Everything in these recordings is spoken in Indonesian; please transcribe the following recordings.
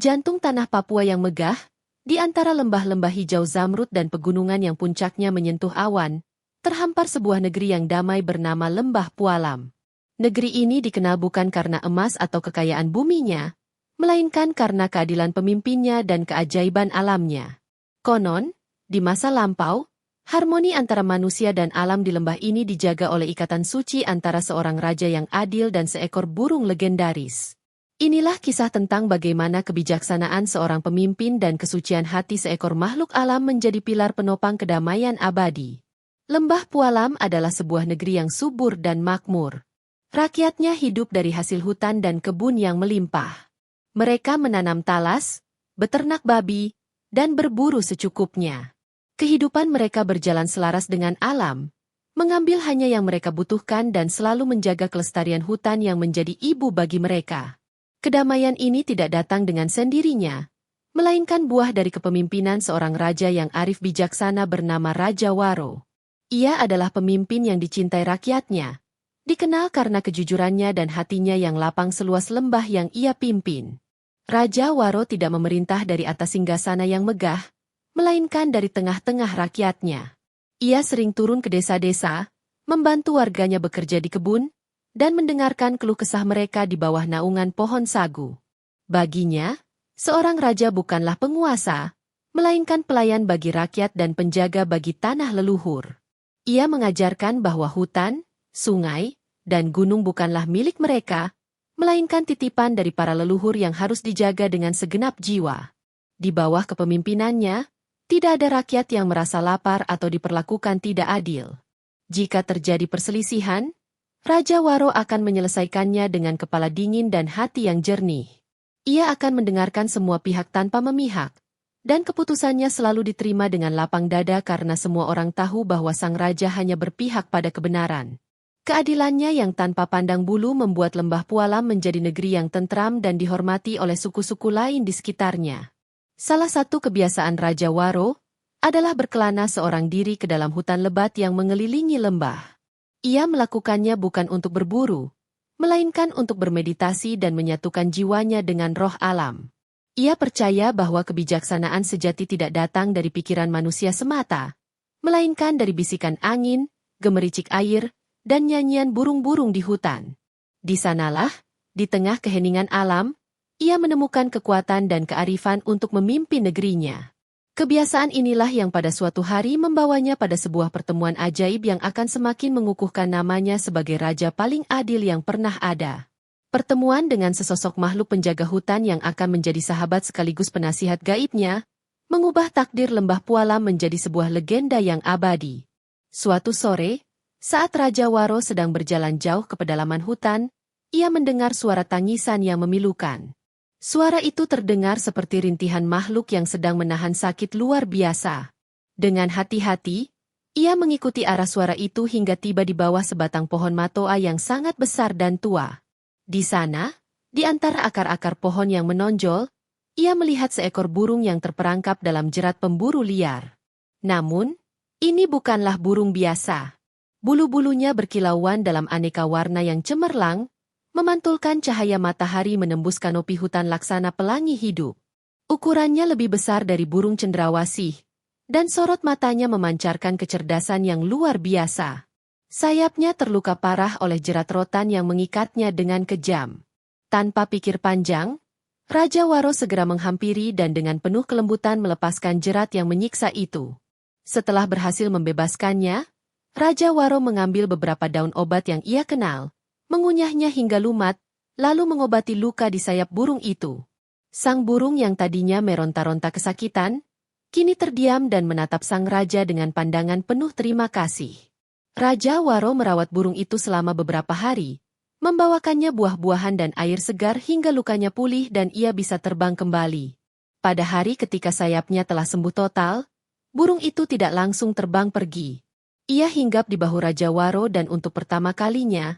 jantung tanah Papua yang megah, di antara lembah-lembah hijau zamrud dan pegunungan yang puncaknya menyentuh awan, terhampar sebuah negeri yang damai bernama Lembah Pualam. Negeri ini dikenal bukan karena emas atau kekayaan buminya, melainkan karena keadilan pemimpinnya dan keajaiban alamnya. Konon, di masa lampau, harmoni antara manusia dan alam di lembah ini dijaga oleh ikatan suci antara seorang raja yang adil dan seekor burung legendaris. Inilah kisah tentang bagaimana kebijaksanaan seorang pemimpin dan kesucian hati seekor makhluk alam menjadi pilar penopang kedamaian abadi. Lembah Pualam adalah sebuah negeri yang subur dan makmur. Rakyatnya hidup dari hasil hutan dan kebun yang melimpah. Mereka menanam talas, beternak babi, dan berburu secukupnya. Kehidupan mereka berjalan selaras dengan alam, mengambil hanya yang mereka butuhkan dan selalu menjaga kelestarian hutan yang menjadi ibu bagi mereka. Kedamaian ini tidak datang dengan sendirinya, melainkan buah dari kepemimpinan seorang raja yang arif bijaksana bernama Raja Waro. Ia adalah pemimpin yang dicintai rakyatnya, dikenal karena kejujurannya dan hatinya yang lapang seluas lembah yang ia pimpin. Raja Waro tidak memerintah dari atas singgasana yang megah, melainkan dari tengah-tengah rakyatnya. Ia sering turun ke desa-desa, membantu warganya bekerja di kebun, dan mendengarkan keluh kesah mereka di bawah naungan pohon sagu. Baginya, seorang raja bukanlah penguasa, melainkan pelayan bagi rakyat dan penjaga bagi tanah leluhur. Ia mengajarkan bahwa hutan, sungai, dan gunung bukanlah milik mereka, melainkan titipan dari para leluhur yang harus dijaga dengan segenap jiwa. Di bawah kepemimpinannya, tidak ada rakyat yang merasa lapar atau diperlakukan tidak adil. Jika terjadi perselisihan, Raja Waro akan menyelesaikannya dengan kepala dingin dan hati yang jernih. Ia akan mendengarkan semua pihak tanpa memihak, dan keputusannya selalu diterima dengan lapang dada karena semua orang tahu bahwa sang raja hanya berpihak pada kebenaran. Keadilannya yang tanpa pandang bulu membuat Lembah Pualam menjadi negeri yang tentram dan dihormati oleh suku-suku lain di sekitarnya. Salah satu kebiasaan Raja Waro adalah berkelana seorang diri ke dalam hutan lebat yang mengelilingi lembah. Ia melakukannya bukan untuk berburu, melainkan untuk bermeditasi dan menyatukan jiwanya dengan roh alam. Ia percaya bahwa kebijaksanaan sejati tidak datang dari pikiran manusia semata, melainkan dari bisikan angin, gemericik air, dan nyanyian burung-burung di hutan. Di sanalah, di tengah keheningan alam, ia menemukan kekuatan dan kearifan untuk memimpin negerinya. Kebiasaan inilah yang pada suatu hari membawanya pada sebuah pertemuan ajaib yang akan semakin mengukuhkan namanya sebagai raja paling adil yang pernah ada. Pertemuan dengan sesosok makhluk penjaga hutan yang akan menjadi sahabat sekaligus penasihat gaibnya, mengubah takdir Lembah Pualam menjadi sebuah legenda yang abadi. Suatu sore, saat Raja Waro sedang berjalan jauh ke pedalaman hutan, ia mendengar suara tangisan yang memilukan. Suara itu terdengar seperti rintihan makhluk yang sedang menahan sakit luar biasa. Dengan hati-hati, ia mengikuti arah suara itu hingga tiba di bawah sebatang pohon matoa yang sangat besar dan tua. Di sana, di antara akar-akar pohon yang menonjol, ia melihat seekor burung yang terperangkap dalam jerat pemburu liar. Namun, ini bukanlah burung biasa. Bulu-bulunya berkilauan dalam aneka warna yang cemerlang, memantulkan cahaya matahari menembus kanopi hutan laksana pelangi hidup. Ukurannya lebih besar dari burung cendrawasih, dan sorot matanya memancarkan kecerdasan yang luar biasa. Sayapnya terluka parah oleh jerat rotan yang mengikatnya dengan kejam. Tanpa pikir panjang, Raja Waro segera menghampiri dan dengan penuh kelembutan melepaskan jerat yang menyiksa itu. Setelah berhasil membebaskannya, Raja Waro mengambil beberapa daun obat yang ia kenal, mengunyahnya hingga lumat, lalu mengobati luka di sayap burung itu. Sang burung yang tadinya meronta-ronta kesakitan, kini terdiam dan menatap sang raja dengan pandangan penuh terima kasih. Raja Waro merawat burung itu selama beberapa hari, membawakannya buah-buahan dan air segar hingga lukanya pulih dan ia bisa terbang kembali. Pada hari ketika sayapnya telah sembuh total, burung itu tidak langsung terbang pergi. Ia hinggap di bahu Raja Waro dan untuk pertama kalinya,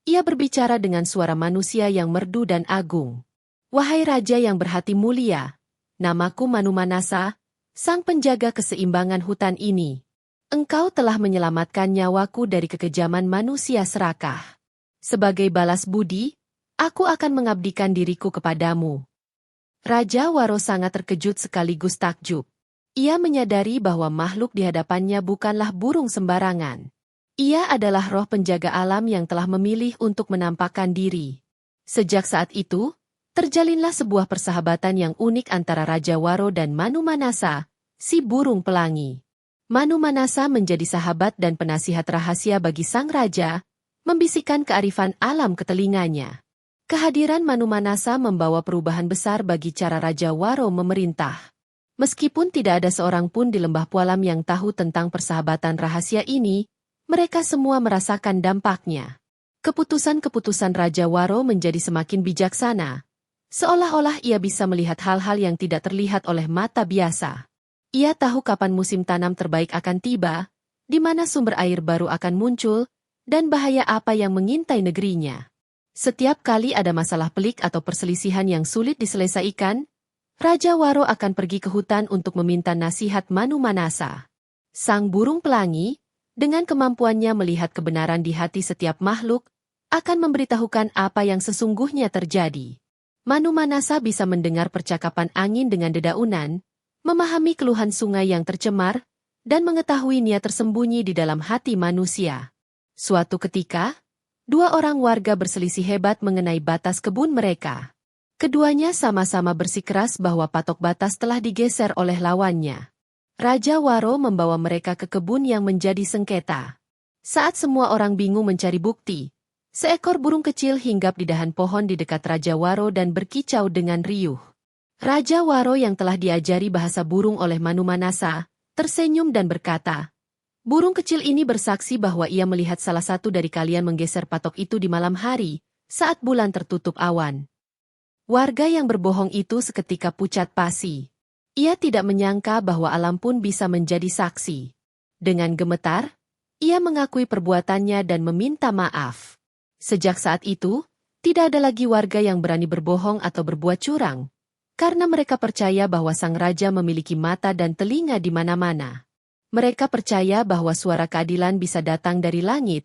ia berbicara dengan suara manusia yang merdu dan agung. Wahai Raja yang berhati mulia, namaku Manumanasa, sang penjaga keseimbangan hutan ini. Engkau telah menyelamatkan nyawaku dari kekejaman manusia serakah. Sebagai balas budi, aku akan mengabdikan diriku kepadamu. Raja Waro sangat terkejut sekaligus takjub. Ia menyadari bahwa makhluk di hadapannya bukanlah burung sembarangan. Ia adalah roh penjaga alam yang telah memilih untuk menampakkan diri. Sejak saat itu, terjalinlah sebuah persahabatan yang unik antara Raja Waro dan Manu Manasa, si burung pelangi. Manu Manasa menjadi sahabat dan penasihat rahasia bagi sang raja, membisikkan kearifan alam ke telinganya. Kehadiran Manu Manasa membawa perubahan besar bagi cara Raja Waro memerintah. Meskipun tidak ada seorang pun di Lembah Pualam yang tahu tentang persahabatan rahasia ini, mereka semua merasakan dampaknya. Keputusan-keputusan Raja Waro menjadi semakin bijaksana, seolah-olah ia bisa melihat hal-hal yang tidak terlihat oleh mata biasa. Ia tahu kapan musim tanam terbaik akan tiba, di mana sumber air baru akan muncul, dan bahaya apa yang mengintai negerinya. Setiap kali ada masalah pelik atau perselisihan yang sulit diselesaikan, Raja Waro akan pergi ke hutan untuk meminta nasihat Manu Manasa. Sang burung pelangi, dengan kemampuannya melihat kebenaran di hati setiap makhluk, akan memberitahukan apa yang sesungguhnya terjadi. Manu Manasa bisa mendengar percakapan angin dengan dedaunan, memahami keluhan sungai yang tercemar, dan mengetahui niat tersembunyi di dalam hati manusia. Suatu ketika, dua orang warga berselisih hebat mengenai batas kebun mereka. Keduanya sama-sama bersikeras bahwa patok batas telah digeser oleh lawannya. Raja Waro membawa mereka ke kebun yang menjadi sengketa. Saat semua orang bingung mencari bukti, seekor burung kecil hinggap di dahan pohon di dekat Raja Waro dan berkicau dengan riuh. Raja Waro yang telah diajari bahasa burung oleh Manu Manasa, tersenyum dan berkata, "Burung kecil ini bersaksi bahwa ia melihat salah satu dari kalian menggeser patok itu di malam hari, saat bulan tertutup awan." Warga yang berbohong itu seketika pucat pasi. Ia tidak menyangka bahwa alam pun bisa menjadi saksi. Dengan gemetar, ia mengakui perbuatannya dan meminta maaf. Sejak saat itu, tidak ada lagi warga yang berani berbohong atau berbuat curang, karena mereka percaya bahwa sang raja memiliki mata dan telinga di mana-mana. Mereka percaya bahwa suara keadilan bisa datang dari langit,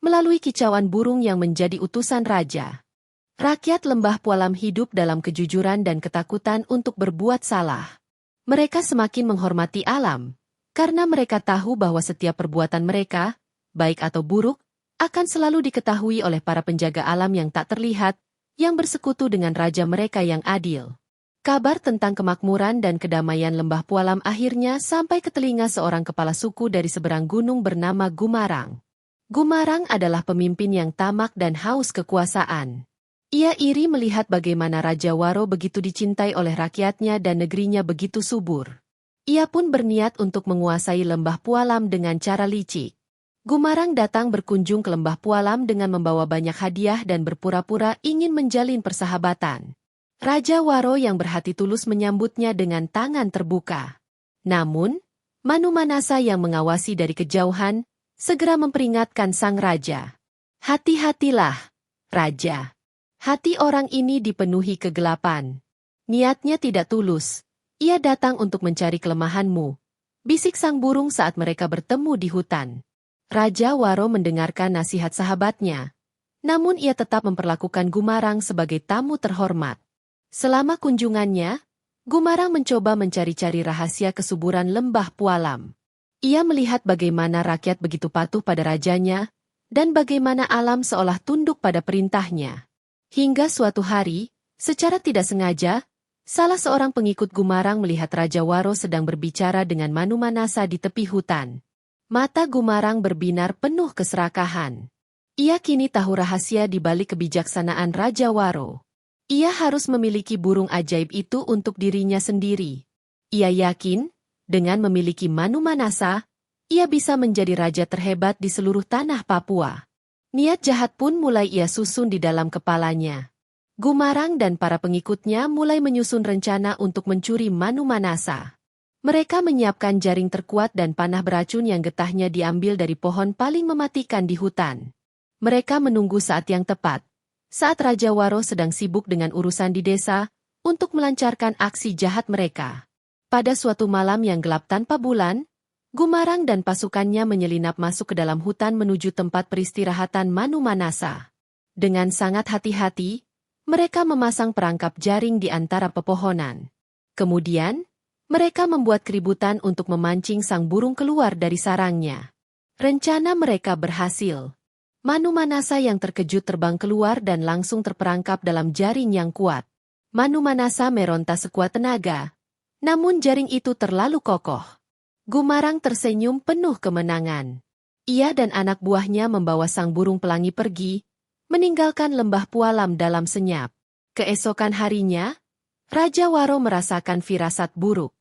melalui kicauan burung yang menjadi utusan raja. Rakyat Lembah Pualam hidup dalam kejujuran dan ketakutan untuk berbuat salah. Mereka semakin menghormati alam, karena mereka tahu bahwa setiap perbuatan mereka, baik atau buruk, akan selalu diketahui oleh para penjaga alam yang tak terlihat, yang bersekutu dengan raja mereka yang adil. Kabar tentang kemakmuran dan kedamaian Lembah Pualam akhirnya sampai ke telinga seorang kepala suku dari seberang gunung bernama Gumarang. Gumarang adalah pemimpin yang tamak dan haus kekuasaan. Ia iri melihat bagaimana Raja Waro begitu dicintai oleh rakyatnya dan negerinya begitu subur. Ia pun berniat untuk menguasai Lembah Pualam dengan cara licik. Gumarang datang berkunjung ke Lembah Pualam dengan membawa banyak hadiah dan berpura-pura ingin menjalin persahabatan. Raja Waro yang berhati tulus menyambutnya dengan tangan terbuka. Namun, Manu Manasa yang mengawasi dari kejauhan, segera memperingatkan sang raja. "Hati-hatilah, Raja. Hati orang ini dipenuhi kegelapan. Niatnya tidak tulus. Ia datang untuk mencari kelemahanmu," bisik sang burung saat mereka bertemu di hutan. Raja Waro mendengarkan nasihat sahabatnya. Namun ia tetap memperlakukan Gumarang sebagai tamu terhormat. Selama kunjungannya, Gumarang mencoba mencari-cari rahasia kesuburan Lembah Pualam. Ia melihat bagaimana rakyat begitu patuh pada rajanya, dan bagaimana alam seolah tunduk pada perintahnya. Hingga suatu hari, secara tidak sengaja, salah seorang pengikut Gumarang melihat Raja Waro sedang berbicara dengan Manu Manasa di tepi hutan. Mata Gumarang berbinar penuh keserakahan. Ia kini tahu rahasia di balik kebijaksanaan Raja Waro. Ia harus memiliki burung ajaib itu untuk dirinya sendiri. Ia yakin, dengan memiliki Manu Manasa, ia bisa menjadi raja terhebat di seluruh tanah Papua. Niat jahat pun mulai ia susun di dalam kepalanya. Gumarang dan para pengikutnya mulai menyusun rencana untuk mencuri Manu Manasa. Mereka menyiapkan jaring terkuat dan panah beracun yang getahnya diambil dari pohon paling mematikan di hutan. Mereka menunggu saat yang tepat, saat Raja Waro sedang sibuk dengan urusan di desa, untuk melancarkan aksi jahat mereka. Pada suatu malam yang gelap tanpa bulan, Gumarang dan pasukannya menyelinap masuk ke dalam hutan menuju tempat peristirahatan Manu Manasa. Dengan sangat hati-hati, Mereka memasang perangkap jaring di antara pepohonan. Kemudian, mereka membuat keributan untuk memancing sang burung keluar dari sarangnya. Rencana mereka berhasil. Manu Manasa yang terkejut terbang keluar dan langsung terperangkap dalam jaring yang kuat. Manu Manasa meronta sekuat tenaga. Namun jaring itu terlalu kokoh. Gumarang tersenyum penuh kemenangan. Ia dan anak buahnya membawa sang burung pelangi pergi, meninggalkan lembah Pualam dalam senyap. Keesokan harinya, Raja Waro merasakan firasat buruk.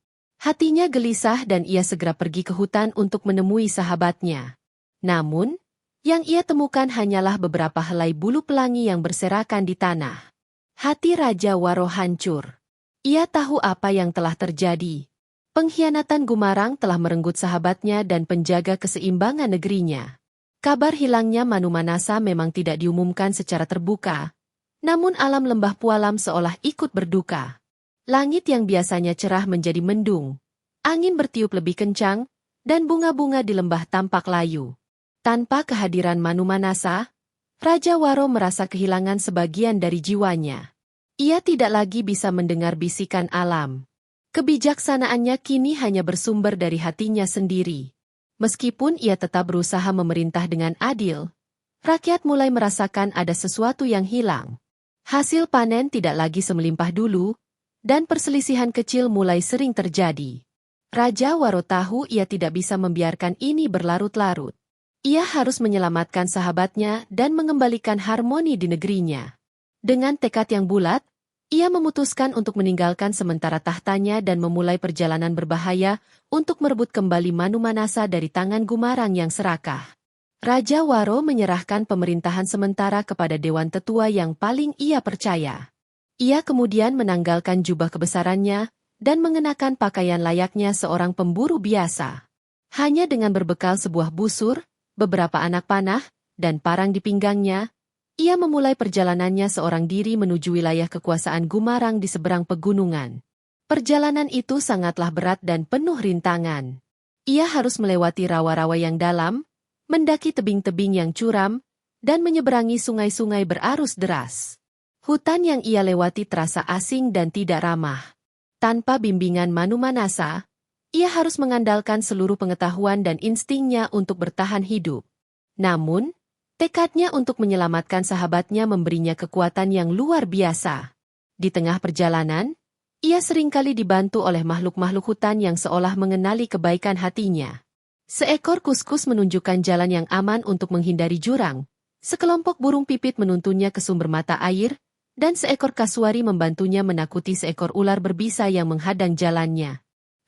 Hatinya gelisah dan ia segera pergi ke hutan untuk menemui sahabatnya. Namun, yang ia temukan hanyalah beberapa helai bulu pelangi yang berserakan di tanah. Hati Raja Waro hancur. Ia tahu apa yang telah terjadi. Pengkhianatan Gumarang telah merenggut sahabatnya dan penjaga keseimbangan negerinya. Kabar hilangnya Manu Manasa memang tidak diumumkan secara terbuka, namun alam lembah Pualam seolah ikut berduka. Langit yang biasanya cerah menjadi mendung, angin bertiup lebih kencang, dan bunga-bunga di lembah tampak layu. Tanpa kehadiran Manu Manasa, Raja Waro merasa kehilangan sebagian dari jiwanya. Ia tidak lagi bisa mendengar bisikan alam. Kebijaksanaannya kini hanya bersumber dari hatinya sendiri. Meskipun ia tetap berusaha memerintah dengan adil, rakyat mulai merasakan ada sesuatu yang hilang. Hasil panen tidak lagi semelimpah dulu, dan perselisihan kecil mulai sering terjadi. Raja Waro tahu ia tidak bisa membiarkan ini berlarut-larut. Ia harus menyelamatkan sahabatnya dan mengembalikan harmoni di negerinya. Dengan tekad yang bulat, ia memutuskan untuk meninggalkan sementara tahtanya dan memulai perjalanan berbahaya untuk merebut kembali Manu Manasa dari tangan Gumarang yang serakah. Raja Waro menyerahkan pemerintahan sementara kepada Dewan Tetua yang paling ia percaya. Ia kemudian menanggalkan jubah kebesarannya dan mengenakan pakaian layaknya seorang pemburu biasa. Hanya dengan berbekal sebuah busur, beberapa anak panah, dan parang di pinggangnya, ia memulai perjalanannya seorang diri menuju wilayah kekuasaan Gumarang di seberang pegunungan. Perjalanan itu sangatlah berat dan penuh rintangan. Ia harus melewati rawa-rawa yang dalam, mendaki tebing-tebing yang curam, dan menyeberangi sungai-sungai berarus deras. Hutan yang ia lewati terasa asing dan tidak ramah. Tanpa bimbingan Manu Manasa, ia harus mengandalkan seluruh pengetahuan dan instingnya untuk bertahan hidup. Namun, tekadnya untuk menyelamatkan sahabatnya memberinya kekuatan yang luar biasa. Di tengah perjalanan, ia seringkali dibantu oleh makhluk-makhluk hutan yang seolah mengenali kebaikan hatinya. Seekor kuskus menunjukkan jalan yang aman untuk menghindari jurang, sekelompok burung pipit menuntunnya ke sumber mata air, dan seekor kasuari membantunya menakuti seekor ular berbisa yang menghadang jalannya.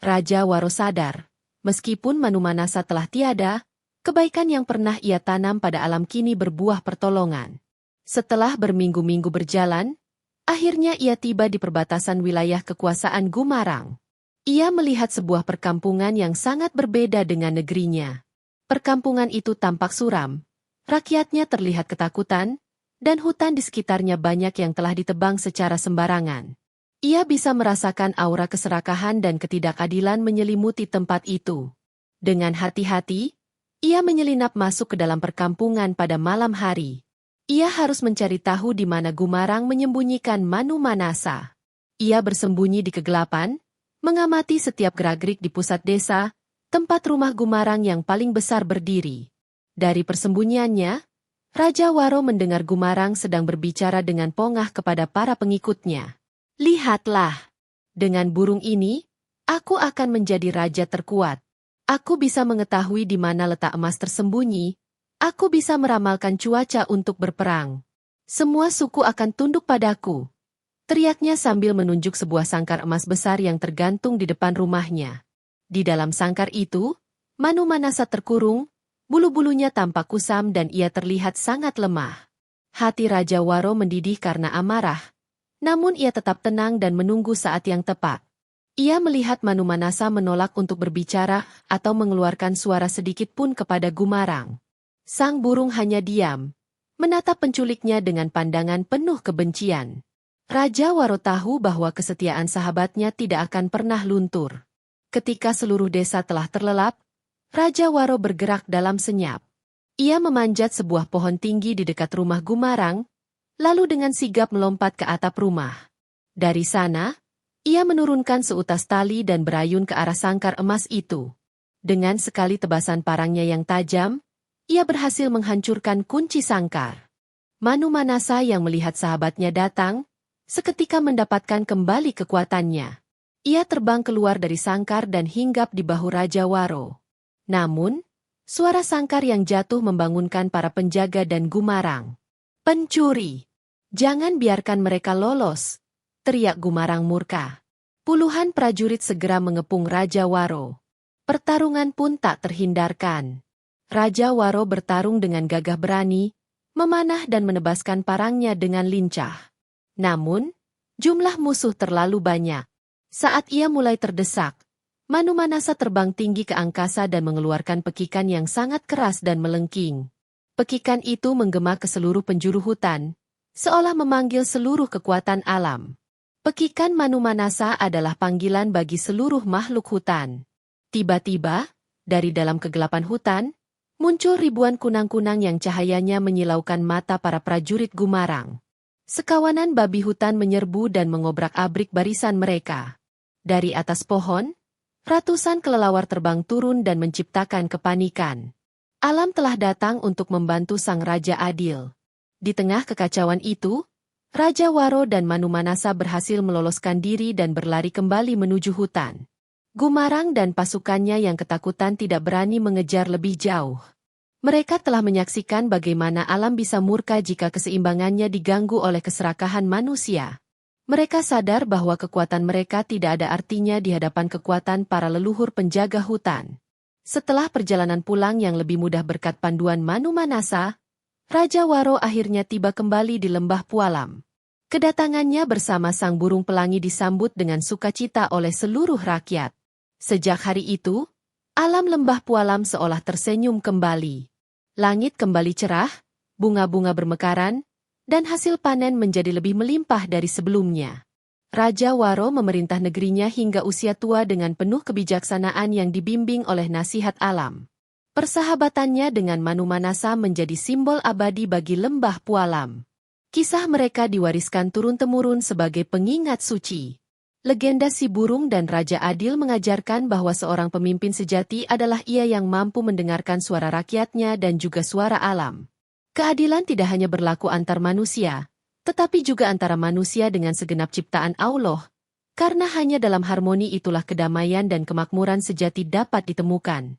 Raja Waro sadar, meskipun Manu Manasa telah tiada, kebaikan yang pernah ia tanam pada alam kini berbuah pertolongan. Setelah berminggu-minggu berjalan, akhirnya ia tiba di perbatasan wilayah kekuasaan Gumarang. Ia melihat sebuah perkampungan yang sangat berbeda dengan negerinya. Perkampungan itu tampak suram, rakyatnya terlihat ketakutan, dan hutan di sekitarnya banyak yang telah ditebang secara sembarangan. Ia bisa merasakan aura keserakahan dan ketidakadilan menyelimuti tempat itu. Dengan hati-hati, ia menyelinap masuk ke dalam perkampungan pada malam hari. Ia harus mencari tahu di mana Gumarang menyembunyikan Manu Manasa. Ia bersembunyi di kegelapan, mengamati setiap gerak-gerik di pusat desa, tempat rumah Gumarang yang paling besar berdiri. Dari persembunyiannya, Raja Waro mendengar Gumarang sedang berbicara dengan pongah kepada para pengikutnya. Lihatlah, dengan burung ini, aku akan menjadi raja terkuat. Aku bisa mengetahui di mana letak emas tersembunyi, aku bisa meramalkan cuaca untuk berperang. Semua suku akan tunduk padaku. Teriaknya sambil menunjuk sebuah sangkar emas besar yang tergantung di depan rumahnya. Di dalam sangkar itu, Manu Manasa terkurung, bulu-bulunya tampak kusam dan ia terlihat sangat lemah. Hati Raja Waro mendidih karena amarah. Namun ia tetap tenang dan menunggu saat yang tepat. Ia melihat Manu Manasa menolak untuk berbicara atau mengeluarkan suara sedikit pun kepada Gumarang. Sang burung hanya diam, menatap penculiknya dengan pandangan penuh kebencian. Raja Waro tahu bahwa kesetiaan sahabatnya tidak akan pernah luntur. Ketika seluruh desa telah terlelap, Raja Waro bergerak dalam senyap. Ia memanjat sebuah pohon tinggi di dekat rumah Gumarang, lalu dengan sigap melompat ke atap rumah. Dari sana, ia menurunkan seutas tali dan berayun ke arah sangkar emas itu. Dengan sekali tebasan parangnya yang tajam, ia berhasil menghancurkan kunci sangkar. Manu Manasa yang melihat sahabatnya datang, seketika mendapatkan kembali kekuatannya. Ia terbang keluar dari sangkar dan hinggap di bahu Raja Waro. Namun, suara sangkar yang jatuh membangunkan para penjaga dan Gumarang. "Pencuri! Jangan biarkan mereka lolos!" teriak Gumarang murka. Puluhan prajurit segera mengepung Raja Waro. Pertarungan pun tak terhindarkan. Raja Waro bertarung dengan gagah berani, memanah dan menebaskan parangnya dengan lincah. Namun, jumlah musuh terlalu banyak. Saat ia mulai terdesak, Manu Manasa terbang tinggi ke angkasa dan mengeluarkan pekikan yang sangat keras dan melengking. Pekikan itu menggema ke seluruh penjuru hutan, seolah memanggil seluruh kekuatan alam. Pekikan Manu Manasa adalah panggilan bagi seluruh makhluk hutan. Tiba-tiba, dari dalam kegelapan hutan, muncul ribuan kunang-kunang yang cahayanya menyilaukan mata para prajurit Gumarang. Sekawanan babi hutan menyerbu dan mengobrak-abrik barisan mereka. Dari atas pohon, ratusan kelelawar terbang turun dan menciptakan kepanikan. Alam telah datang untuk membantu sang Raja Adil. Di tengah kekacauan itu, Raja Waro dan Manu Manasa berhasil meloloskan diri dan berlari kembali menuju hutan. Gumarang dan pasukannya yang ketakutan tidak berani mengejar lebih jauh. Mereka telah menyaksikan bagaimana alam bisa murka jika keseimbangannya diganggu oleh keserakahan manusia. Mereka sadar bahwa kekuatan mereka tidak ada artinya di hadapan kekuatan para leluhur penjaga hutan. Setelah perjalanan pulang yang lebih mudah berkat panduan Manu Manasa, Raja Waro akhirnya tiba kembali di lembah Pualam. Kedatangannya bersama sang burung pelangi disambut dengan sukacita oleh seluruh rakyat. Sejak hari itu, alam lembah Pualam seolah tersenyum kembali. Langit kembali cerah, bunga-bunga bermekaran, dan hasil panen menjadi lebih melimpah dari sebelumnya. Raja Waro memerintah negerinya hingga usia tua dengan penuh kebijaksanaan yang dibimbing oleh nasihat alam. Persahabatannya dengan Manu Manasa menjadi simbol abadi bagi lembah Pualam. Kisah mereka diwariskan turun-temurun sebagai pengingat suci. Legenda si burung dan Raja Adil mengajarkan bahwa seorang pemimpin sejati adalah ia yang mampu mendengarkan suara rakyatnya dan juga suara alam. Keadilan tidak hanya berlaku antar manusia, tetapi juga antara manusia dengan segenap ciptaan Allah, karena hanya dalam harmoni itulah kedamaian dan kemakmuran sejati dapat ditemukan.